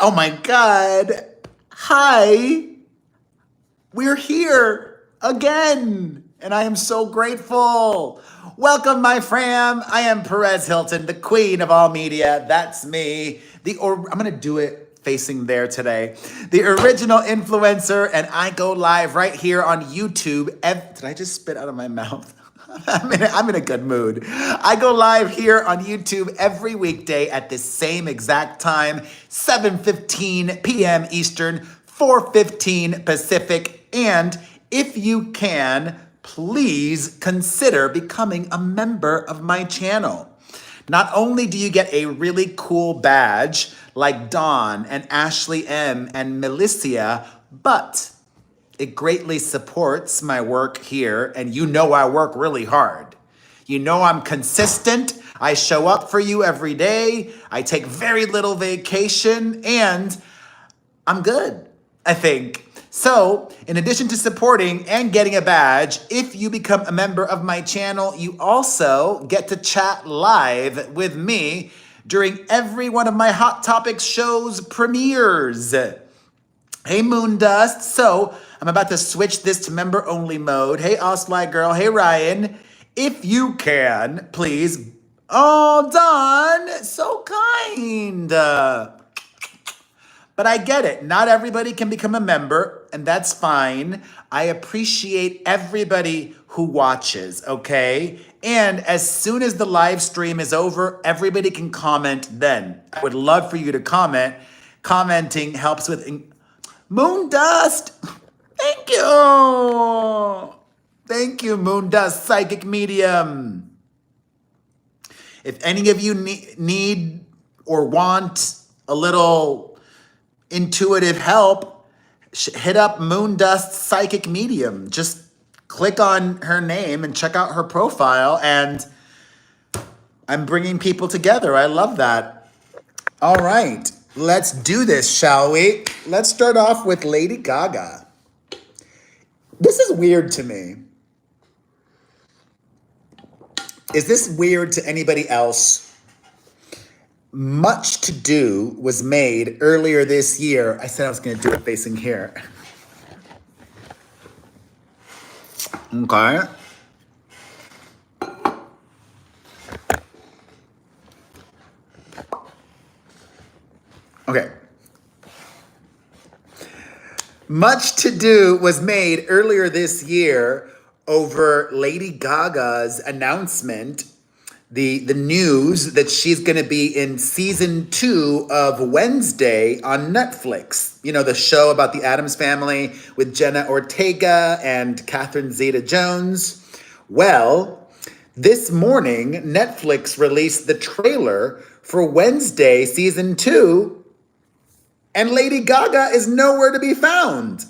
Oh my God. Hi. We're here again. And I am so grateful. Welcome, my fam. I am Perez Hilton, the queen of all media. That's me. I'm going to do it facing there today. The original influencer, and I go live right here on YouTube. Did I just spit out of my mouth? I'm in a good mood. I go live here on YouTube every weekday at the same exact time, 7:15 p.m. Eastern, 4:15 Pacific. And if you can, please consider becoming a member of my channel. Not only do you get a really cool badge like Dawn and Ashley M and Melissa, but it greatly supports my work here, and you know I work really hard. You know I'm consistent. I show up for you every day. I take very little vacation, and I'm good, I think. So, in addition to supporting and getting a badge, if you become a member of my channel, you also get to chat live with me during every one of my Hot Topics shows premieres. Hey, Moondust. So, I'm about to switch this to member only mode. Hey, Osli girl. Hey, Ryan. If you can, please. Oh, Don. So kind. But I get it. Not everybody can become a member, and that's fine. I appreciate everybody who watches, okay? And as soon as the live stream is over, everybody can comment then. I would love for you to comment. Commenting helps with... Moon Dust! Thank you! Thank you, Moon Dust, Psychic Medium. If any of you need or want a little intuitive help, hit up Moon Dust Psychic Medium. Just click on her name and check out her profile, and I'm bringing people together. I love that. All right, let's do this, shall we? Let's start off with Lady Gaga. This is weird to me. Is this weird to anybody else? Much to do was made earlier this year. I said I was going to do it facing here. Okay. Okay. Much to do was made earlier this year over Lady Gaga's announcement, the news that she's going to be in season 2 of Wednesday on Netflix. You know, the show about the Addams family with Jenna Ortega and Catherine Zeta-Jones. Well, this morning, Netflix released the trailer for Wednesday season 2, and Lady Gaga is nowhere to be found.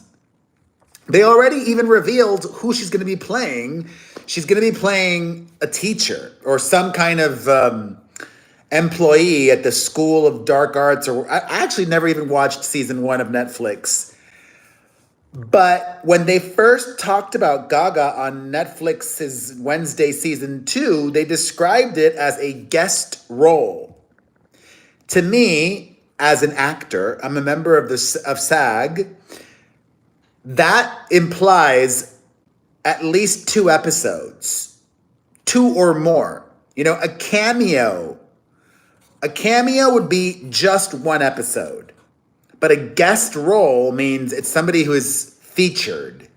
They already even revealed who she's going to be playing. She's going to be playing a teacher or some kind of employee at the School of Dark Arts. Or I actually never even watched season 1 of Netflix. But when they first talked about Gaga on Netflix's Wednesday season 2, they described it as a guest role. To me, as an actor, I'm a member of SAG. That implies at least 2 episodes, 2 or more. You know, a cameo. A cameo would be just 1 episode. But a guest role means it's somebody who is featured.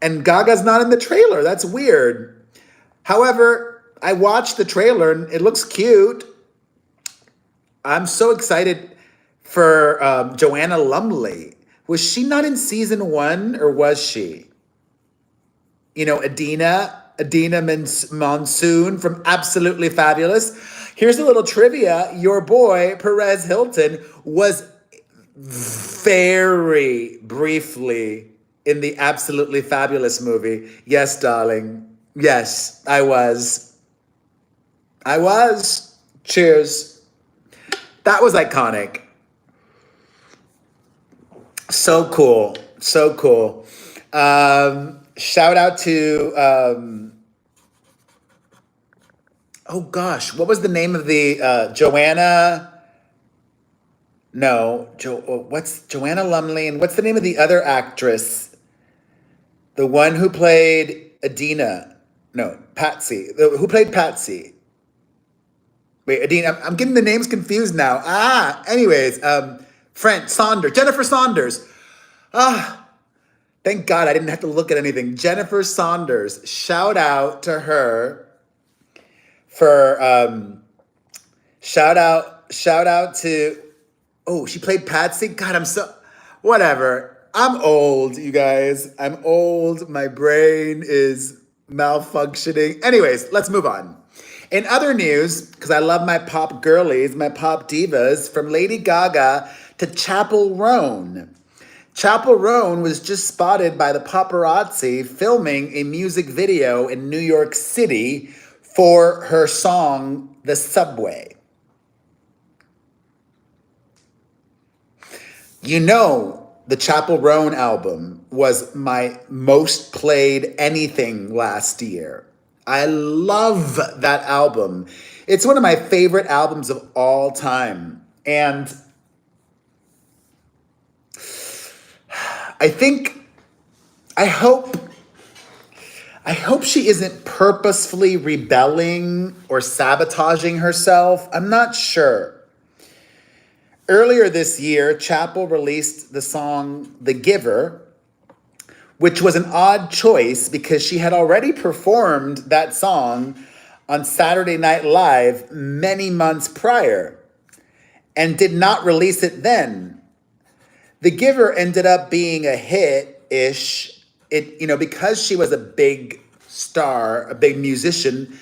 And Gaga's not in the trailer. That's weird. However, I watched the trailer and it looks cute. I'm so excited for Joanna Lumley. Was she not in season 1, or was she? You know, Adina Monsoon from Absolutely Fabulous. Here's a little trivia. Your boy, Perez Hilton, was very briefly in the Absolutely Fabulous movie. Yes, darling. Yes, I was. Cheers. That was iconic. So cool. So cool. Shout out to, oh gosh, what was the name of the Joanna? No, what's Joanna Lumley and what's the name of the other actress? The one who played Adina. No, Patsy. Who played Patsy? Wait, Adina. I'm getting the names confused now. Anyways, Jennifer Saunders. Thank God I didn't have to look at anything. Jennifer Saunders. Shout out to her for shout out to oh, she played Patsy. God, whatever. I'm old, you guys. I'm old. My brain is malfunctioning. Anyways, let's move on. In other news, because I love my pop girlies, my pop divas, from Lady Gaga to Chappell Roan. Chappell Roan was just spotted by the paparazzi filming a music video in New York City for her song, The Subway. You know, the Chappell Roan album was my most played anything last year. I love that album. It's one of my favorite albums of all time. And I think, I hope she isn't purposefully rebelling or sabotaging herself. I'm not sure. Earlier this year, Chappell released the song The Giver, which was an odd choice because she had already performed that song on Saturday Night Live many months prior and did not release it then. The Giver ended up being a hit-ish. Because she was a big star, a big musician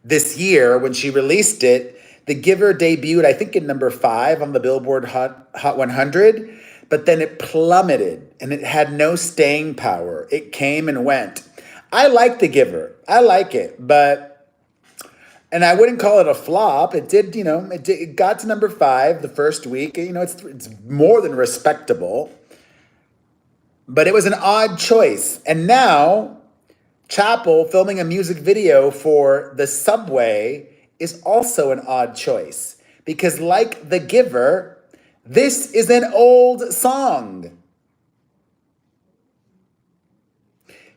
this year when she released it, The Giver debuted, I think, in number 5 on the Billboard Hot 100, but then it plummeted and it had no staying power. It came and went. I like The Giver. I like it, and I wouldn't call it a flop. It did, it got to number 5 the first week. It's more than respectable, but it was an odd choice. And now, Chappell filming a music video for The Subway is also an odd choice because, like The Giver, this is an old song.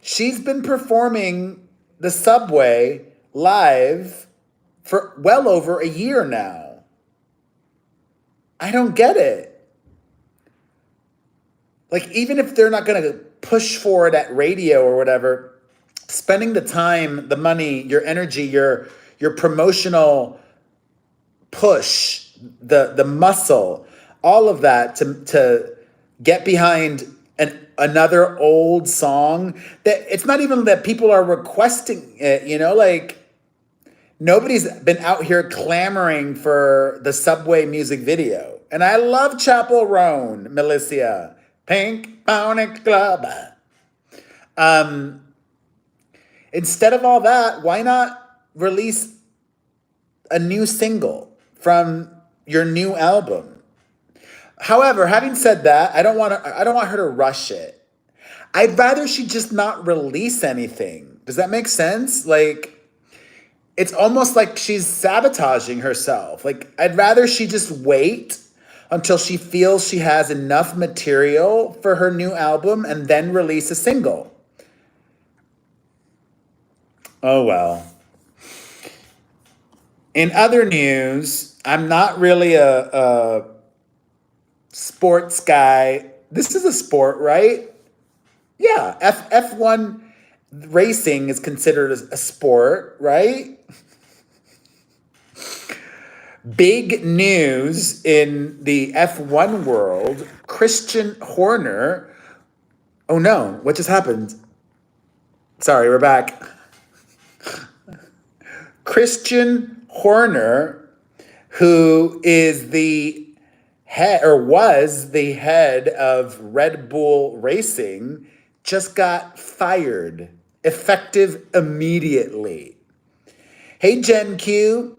She's been performing The Subway live for well over a year now. I don't get it. Like, even if they're not going to push for it at radio or whatever, spending the time, the money, your energy, your promotional push, the muscle, all of that to get behind another old song that it's not even that people are requesting it, like nobody's been out here clamoring for the Subway music video. And I love Chappell Roan, Milicia, Pink Pony Club. Instead of all that, why not release a new single from your new album? However, having said that, I don't want her to rush it. I'd rather she just not release anything. Does that make sense? Like, it's almost like she's sabotaging herself. Like, I'd rather she just wait until she feels she has enough material for her new album and then release a single. Oh, well. In other news, I'm not really a sports guy. This is a sport, right? Yeah, F1 racing is considered a sport, right? Big news in the F1 world. Christian Horner. Oh no, what just happened? Sorry, we're back. Christian Horner, who is the head or was the head of Red Bull Racing, just got fired, effective immediately. Hey, Gen Q.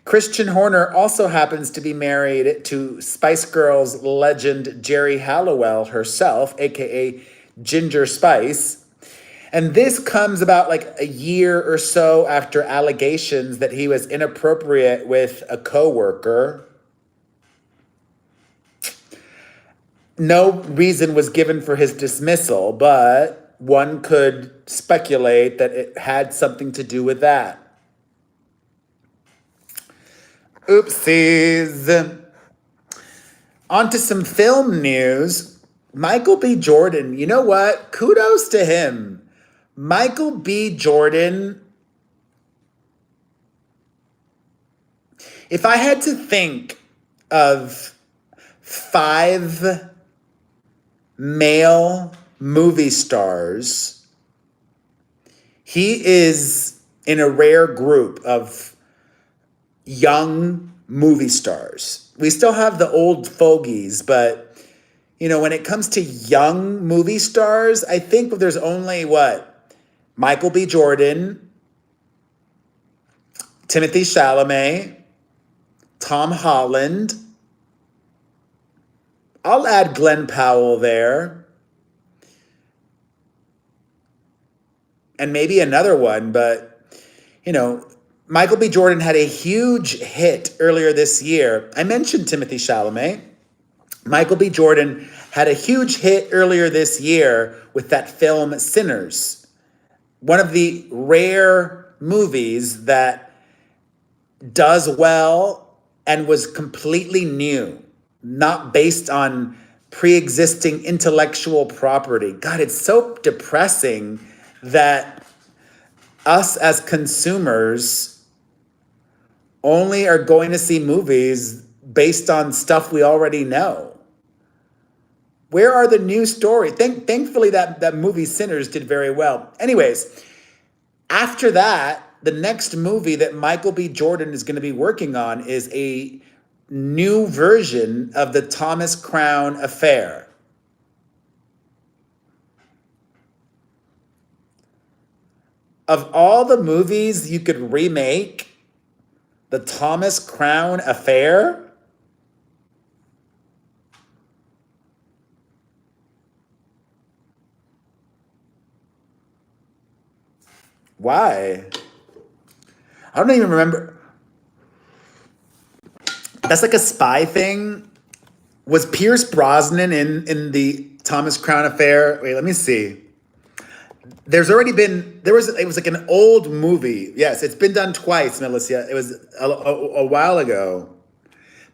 Christian Horner also happens to be married to Spice Girls legend Jerry Halliwell herself, aka Ginger Spice. And this comes about like a year or so after allegations that he was inappropriate with a coworker. No reason was given for his dismissal, but one could speculate that it had something to do with that. Oopsies. On to some film news. Michael B. Jordan, you know what? Kudos to him. Michael B. Jordan, if I had to think of 5 male movie stars, he is in a rare group of young movie stars. We still have the old fogies, but when it comes to young movie stars, I think there's only Michael B. Jordan, Timothée Chalamet, Tom Holland. I'll add Glenn Powell there. And maybe another one, but Michael B. Jordan had a huge hit earlier this year. I mentioned Timothée Chalamet. Michael B. Jordan had a huge hit earlier this year with that film Sinners. One of the rare movies that does well and was completely new, not based on pre-existing intellectual property. God, it's so depressing that us as consumers only are going to see movies based on stuff we already know. Where are the new stories? Thankfully, that movie Sinners did very well. Anyways, after that, the next movie that Michael B. Jordan is going to be working on is a new version of the Thomas Crown Affair. Of all the movies you could remake, the Thomas Crown Affair? Why? I don't even remember. That's like a spy thing. Was Pierce Brosnan in the Thomas Crown Affair? Wait, let me see. It was like an old movie. Yes, it's been done twice, Melissa. It was a while ago.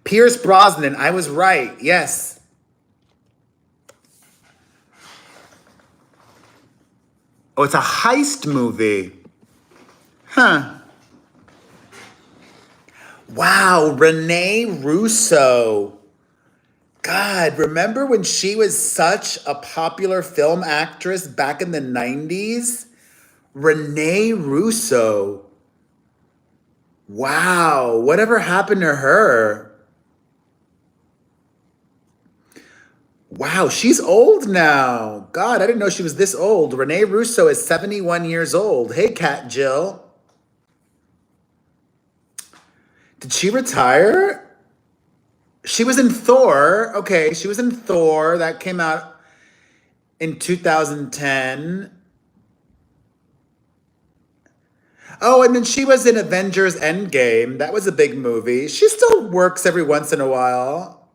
Pierce Brosnan, I was right. Yes. Oh, it's a heist movie. Huh. Wow, Renee Russo. God, remember when she was such a popular film actress back in the 90s? Renee Russo. Wow, whatever happened to her? Wow, she's old now. God, I didn't know she was this old. Renee Russo is 71 years old. Hey, Cat Jill. Did she retire? She was in Thor. Okay, she was in Thor. That came out in 2010. Oh, and then she was in Avengers Endgame. That was a big movie. She still works every once in a while.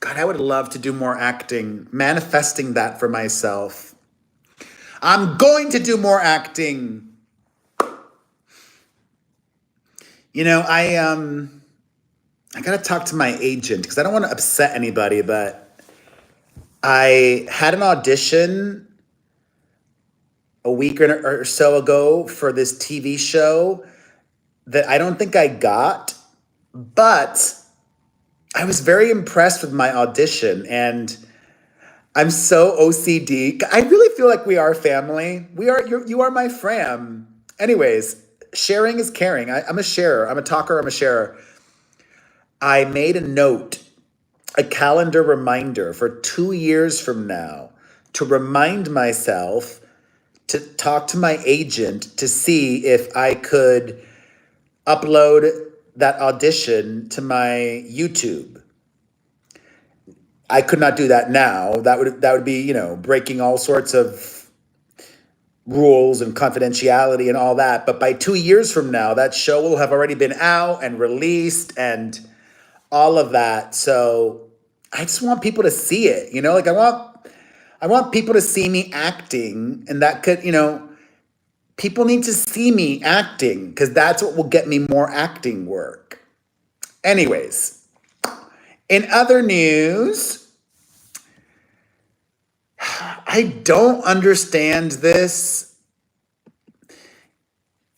God, I would love to do more acting, manifesting that for myself. I'm going to do more acting. I gotta talk to my agent because I don't want to upset anybody, but I had an audition a week or so ago for this TV show that I don't think I got, but I was very impressed with my audition, and I'm so OCD. I really feel like we are family. You are my fam. Anyways, sharing is caring. I'm a sharer. I'm a talker. I'm a sharer. I made a note, a calendar reminder for 2 years from now to remind myself to talk to my agent to see if I could upload that audition to my YouTube. I could not do that now. That would be, breaking all sorts of rules and confidentiality and all that. But by 2 years from now, that show will have already been out and released and all of that. So I just want people to see it, like I want people to see me acting, and that could, people need to see me acting because that's what will get me more acting work. Anyways, in other news, I don't understand this.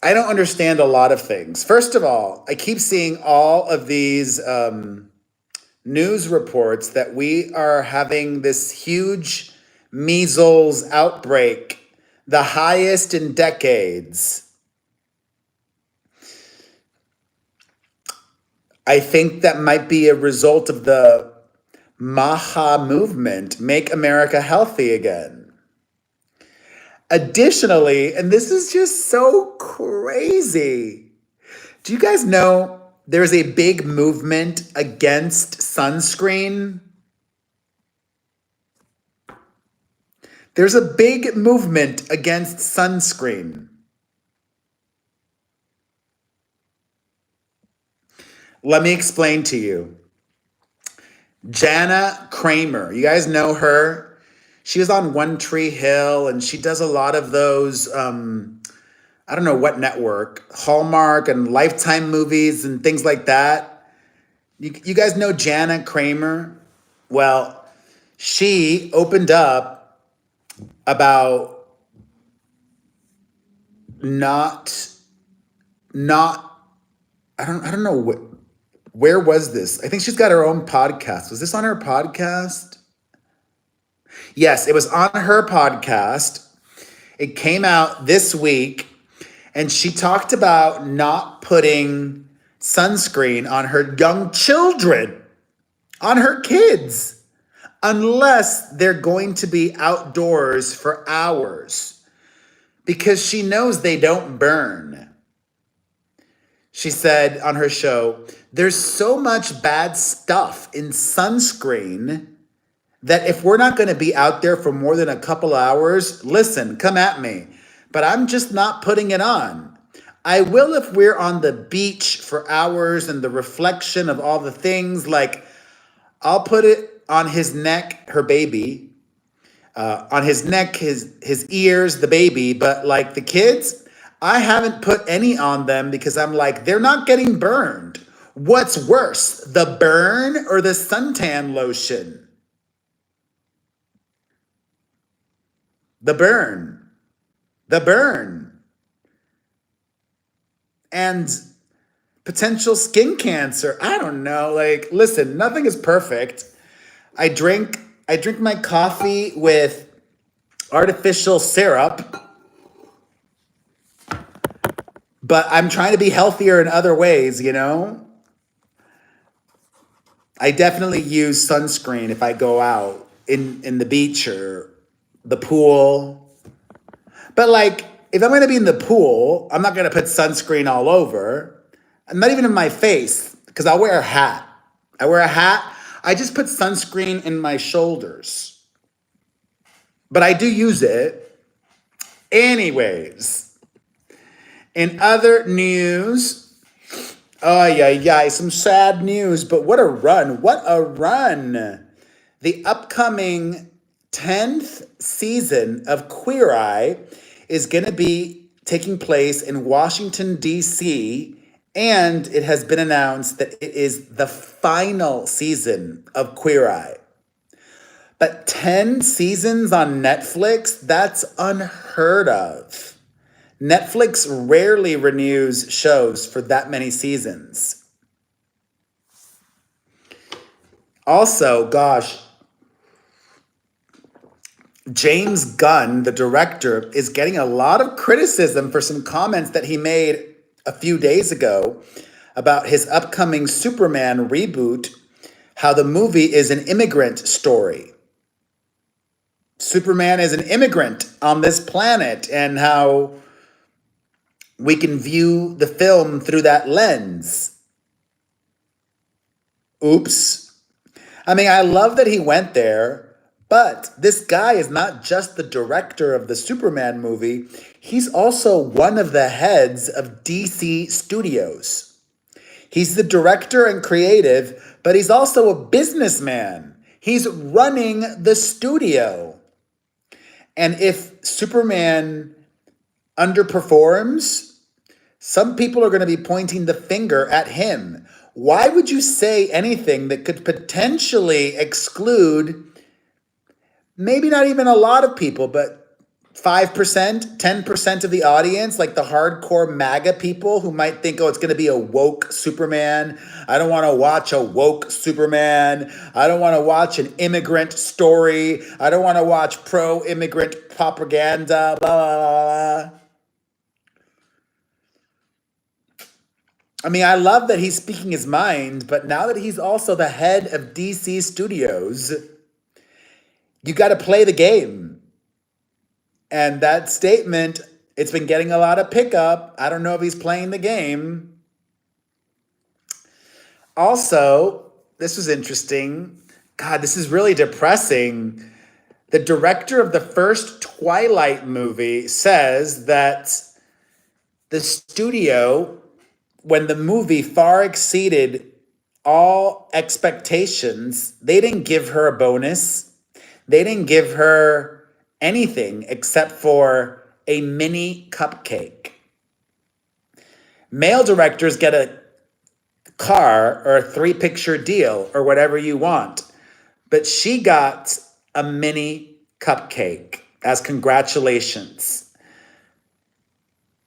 I don't understand a lot of things. First of all, I keep seeing all of these news reports that we are having this huge measles outbreak, the highest in decades. I think that might be a result of the MAHA movement, Make America Healthy Again. Additionally, and this is just so crazy, do you guys know there's a big movement against sunscreen? There's a big movement against sunscreen. Let me explain to you. Jana Kramer, you guys know her? She was on One Tree Hill, and she does a lot of those, I don't know what network, Hallmark and Lifetime movies and things like that. You guys know Jana Kramer? Well, she opened up about not I don't know where was this? I think she's got her own podcast. Was this on her podcast? Yes, it was on her podcast. It came out this week, and she talked about not putting sunscreen on her young children, on her kids, unless they're going to be outdoors for hours, because she knows they don't burn. She said on her show, there's so much bad stuff in sunscreen that if we're not going to be out there for more than a couple hours, listen, come at me, but I'm just not putting it on. I will if we're on the beach for hours and the reflection of all the things, like I'll put it on his neck, her baby, on his neck, his ears, the baby, but like the kids, I haven't put any on them because I'm like, they're not getting burned. What's worse, the burn or the suntan lotion? The burn. The burn. And potential skin cancer. I don't know. Like, listen, nothing is perfect. I drink my coffee with artificial syrup, but I'm trying to be healthier in other ways, I definitely use sunscreen if I go out in the beach or the pool. But like, if I'm going to be in the pool, I'm not going to put sunscreen all over. Not even in my face, because I'll wear a hat. I just put sunscreen in my shoulders. But I do use it. Anyways. In other news, some sad news, but what a run. What a run. The upcoming 10th season of Queer Eye is going to be taking place in Washington, D.C., and it has been announced that it is the final season of Queer Eye. But 10 seasons on Netflix, that's unheard of. Netflix rarely renews shows for that many seasons. Also, gosh, James Gunn, the director, is getting a lot of criticism for some comments that he made a few days ago about his upcoming Superman reboot, how the movie is an immigrant story. Superman is an immigrant on this planet, and how we can view the film through that lens. Oops. I mean, I love that he went there, But this guy is not just the director of the Superman movie, he's also one of the heads of DC Studios. He's the director and creative, but he's also a businessman. He's running the studio. And if Superman underperforms, some people are going to be pointing the finger at him. Why would you say anything that could potentially exclude maybe not even a lot of people, but 5%, 10% of the audience, like the hardcore MAGA people who might think, oh, it's going to be a woke Superman. I don't want to watch a woke Superman. I don't want to watch an immigrant story. I don't want to watch pro-immigrant propaganda, blah, blah, blah. I mean, I love that he's speaking his mind, but now that he's also the head of DC Studios, you got to play the game. And that statement, it's been getting a lot of pickup. I don't know if he's playing the game. Also, this was interesting. God, this is really depressing. The director of the first Twilight movie says that the studio, when the movie far exceeded all expectations, they didn't give her a bonus. They didn't give her anything except for a mini cupcake. Male directors get a car or a 3-picture deal or whatever you want, but she got a mini cupcake as congratulations.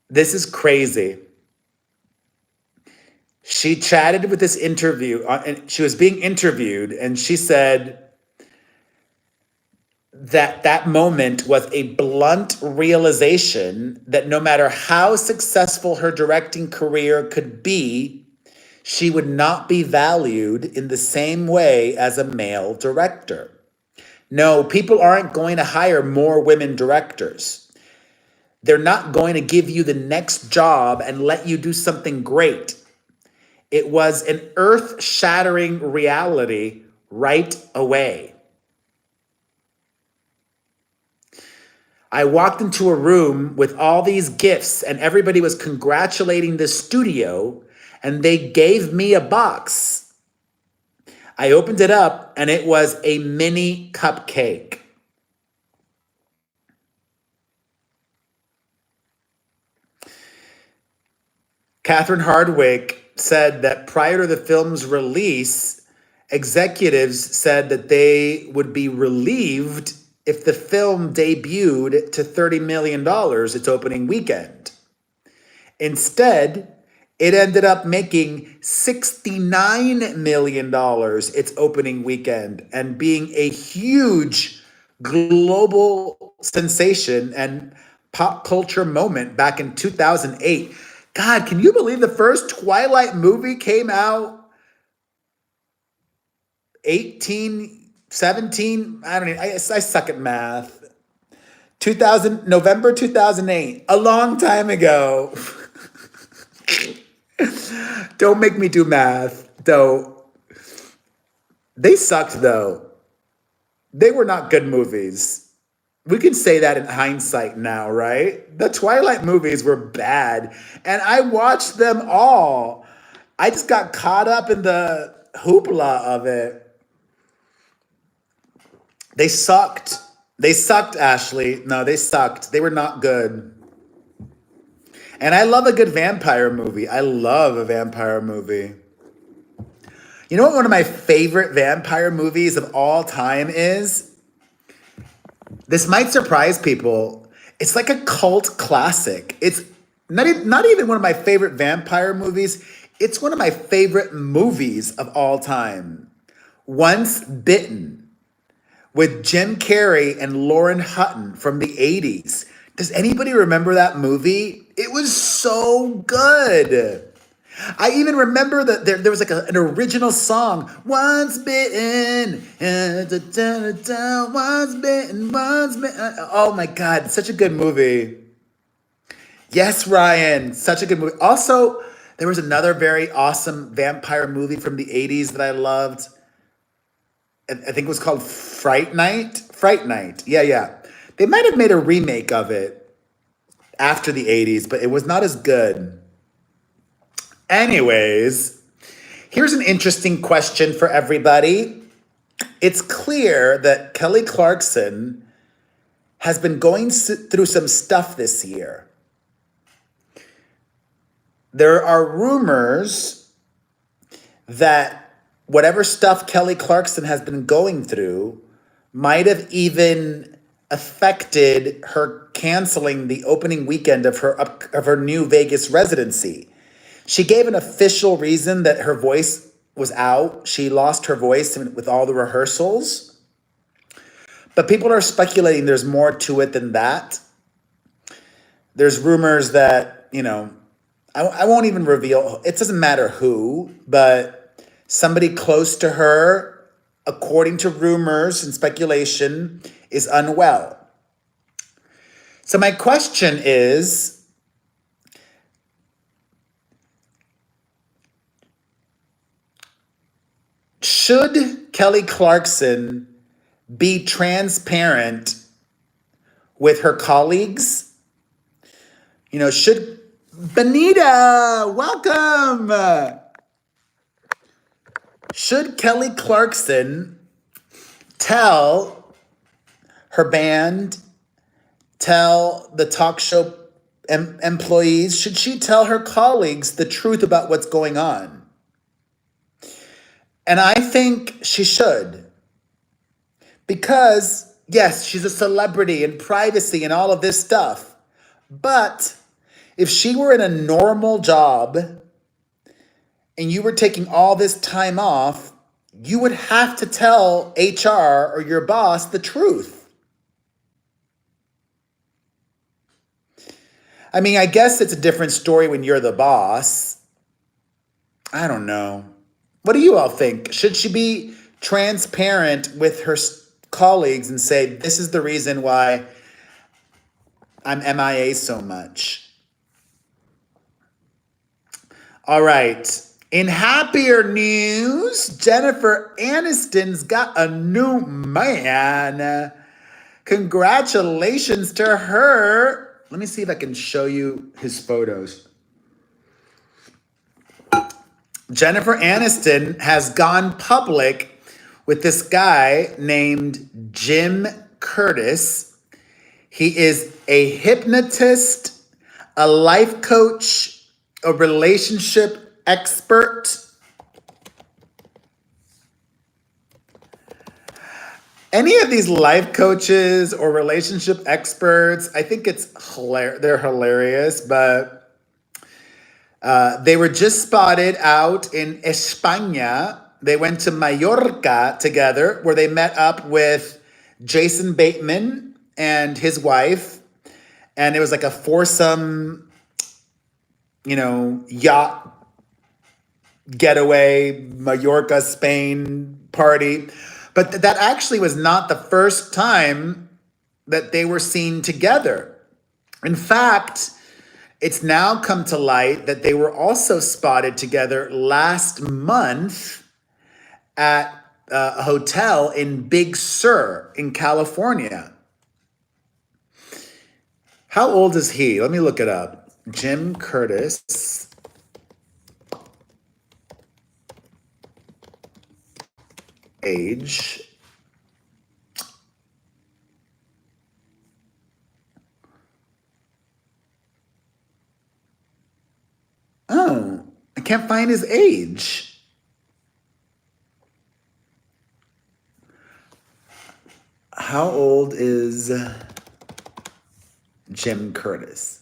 This is crazy. She chatted with this interview, and she was being interviewed, and she said that moment was a blunt realization that no matter how successful her directing career could be, she would not be valued in the same way as a male director. No, people aren't going to hire more women directors. They're not going to give you the next job and let you do something great. It was an earth-shattering reality right away. I walked into a room with all these gifts and everybody was congratulating the studio and they gave me a box. I opened it up and it was a mini cupcake. Catherine Hardwicke said that prior to the film's release, executives said that they would be relieved if the film debuted to $30 million its opening weekend. Instead, it ended up making $69 million its opening weekend and being a huge global sensation and pop culture moment back in 2008. God, can you believe the first Twilight movie came out 17, I don't know, I suck at math. November 2008, a long time ago. Don't make me do math, though. They sucked, though. They were not good movies. We can say that in hindsight now, right? The Twilight movies were bad, and I watched them all. I just got caught up in the hoopla of it. They sucked. They sucked, Ashley. No, they sucked. They were not good. And I love a good vampire movie. I love a vampire movie. You know what one of my favorite vampire movies of all time is? This might surprise people. It's like a cult classic. It's not even one of my favorite vampire movies. It's one of my favorite movies of all time. Once Bitten, with Jim Carrey and Lauren Hutton from the 80s. Does anybody remember that movie? It was so good. I even remember that there was like an original song. Once bitten, once bitten, once bitten. Oh my God, such a good movie. Yes, Ryan, such a good movie. Also, there was another very awesome vampire movie from the 80s that I loved. I think it was called Fright Night. Fright Night. Yeah, yeah. They might have made a remake of it after the 80s, but it was not as good. Anyways, here's an interesting question for everybody. It's clear that Kelly Clarkson has been going through some stuff this year. There are rumors that whatever stuff Kelly Clarkson has been going through might have even affected her canceling the opening weekend of her new Vegas residency. She gave an official reason that her voice was out. She lost her voice with all the rehearsals. But people are speculating there's more to it than that. There's rumors that, I won't even reveal, it doesn't matter who, but somebody close to her, according to rumors and speculation, is unwell. So my question is, should Kelly Clarkson be transparent with her colleagues? Should Benita, welcome. Should Kelly Clarkson tell her band, tell the talk show employees, should she tell her colleagues the truth about what's going on? And I think she should. Because, yes, she's a celebrity and privacy and all of this stuff. But if she were in a normal job and you were taking all this time off, you would have to tell HR or your boss the truth. I mean, I guess it's a different story when you're the boss. I don't know. What do you all think? Should she be transparent with her colleagues and say, this is the reason why I'm MIA so much? All right. In happier news, Jennifer Aniston's got a new man. Congratulations to her. Let me see if I can show you his photos. Jennifer Aniston has gone public with this guy named Jim Curtis. He is a hypnotist, a life coach, a relationship expert. Any of these life coaches or relationship experts, I think it's hilarious. They're hilarious, but they were just spotted out in España. They went to Mallorca together, where they met up with Jason Bateman and his wife. And it was like a foursome, yacht getaway, Mallorca, Spain party. But that actually was not the first time that they were seen together. In fact, it's now come to light that they were also spotted together last month at a hotel in Big Sur in California. How old is he? Let me look it up. Jim Curtis. Age. Oh, I can't find his age. How old is Jim Curtis?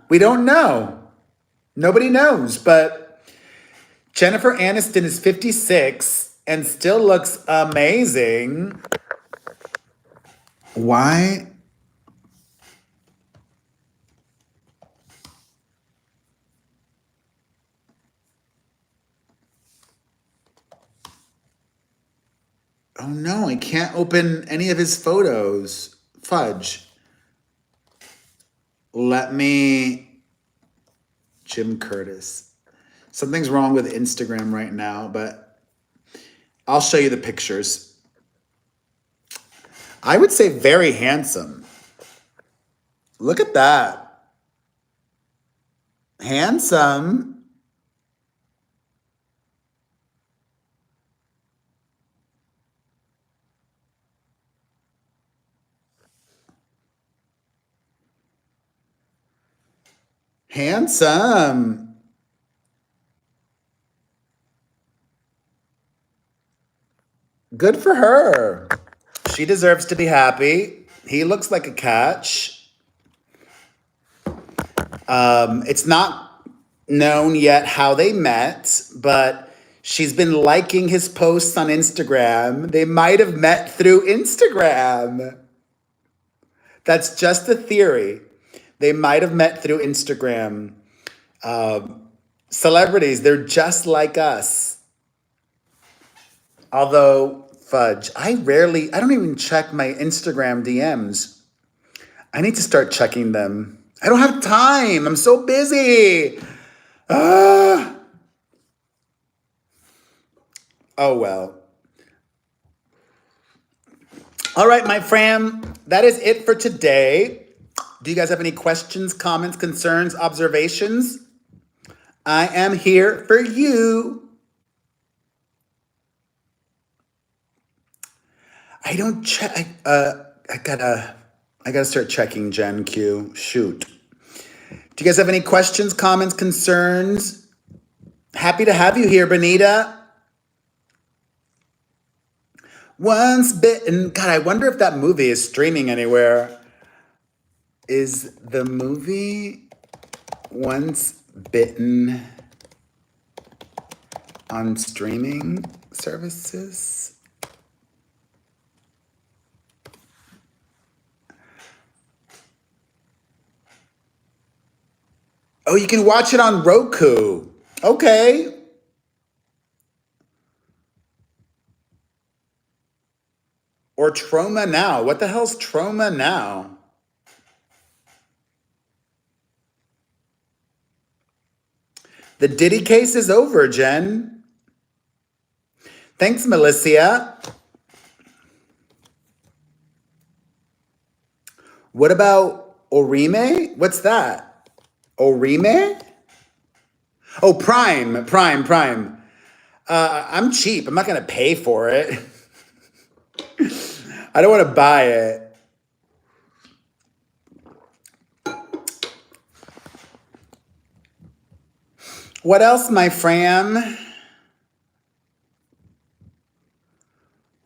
We don't know. Nobody knows, but Jennifer Aniston is 56 and still looks amazing. Why? Oh no, I can't open any of his photos. Fudge. Jim Curtis. Something's wrong with Instagram right now, but I'll show you the pictures. I would say very handsome. Look at that. Handsome. Handsome. Good for her. She deserves to be happy. He looks like a catch. It's not known yet how they met, but she's been liking his posts on Instagram. They might have met through Instagram. That's just a theory. They might have met through Instagram. Celebrities, they're just like us. Although, fudge, I don't even check my Instagram DMs. I need to start checking them. I don't have time. I'm so busy. Ah. Oh, well. All right, my fam, that is it for today. Do you guys have any questions, comments, concerns, observations? I am here for you. I don't check. I gotta start checking Gen Q. Shoot. Do you guys have any questions, comments, concerns? Happy to have you here, Benita. Once bitten. God, I wonder if that movie is streaming anywhere. Is the movie Once Bitten on streaming services? Oh, you can watch it on Roku. Okay. Or Trauma Now. What the hell's Trauma Now? The Diddy case is over, Jen. Thanks, Melissa. What about Orime? What's that? Orime? Oh, Prime. I'm cheap. I'm not going to pay for it. I don't want to buy it. What else, my fam?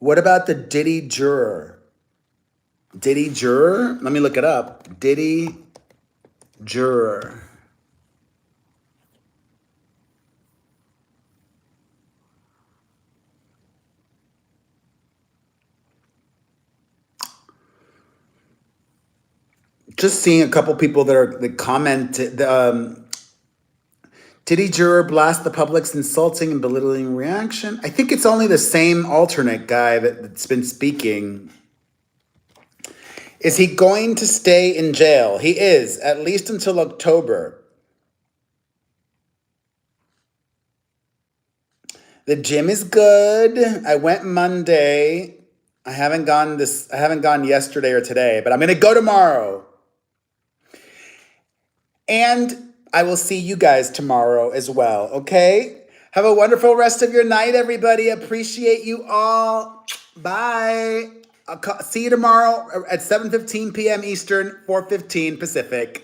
What about the Diddy juror? Diddy juror? Let me look it up. Diddy juror. Just seeing a couple people that comment. Diddy juror blast the public's insulting and belittling reaction. I think it's only the same alternate guy that's been speaking. Is he going to stay in jail? He is, at least until October. The gym is good. I went Monday. I haven't gone yesterday or today, but I'm going to go tomorrow. And I will see you guys tomorrow as well, okay? Have a wonderful rest of your night, everybody. Appreciate you all. Bye. See you tomorrow at 7:15 p.m. Eastern, 4:15 Pacific.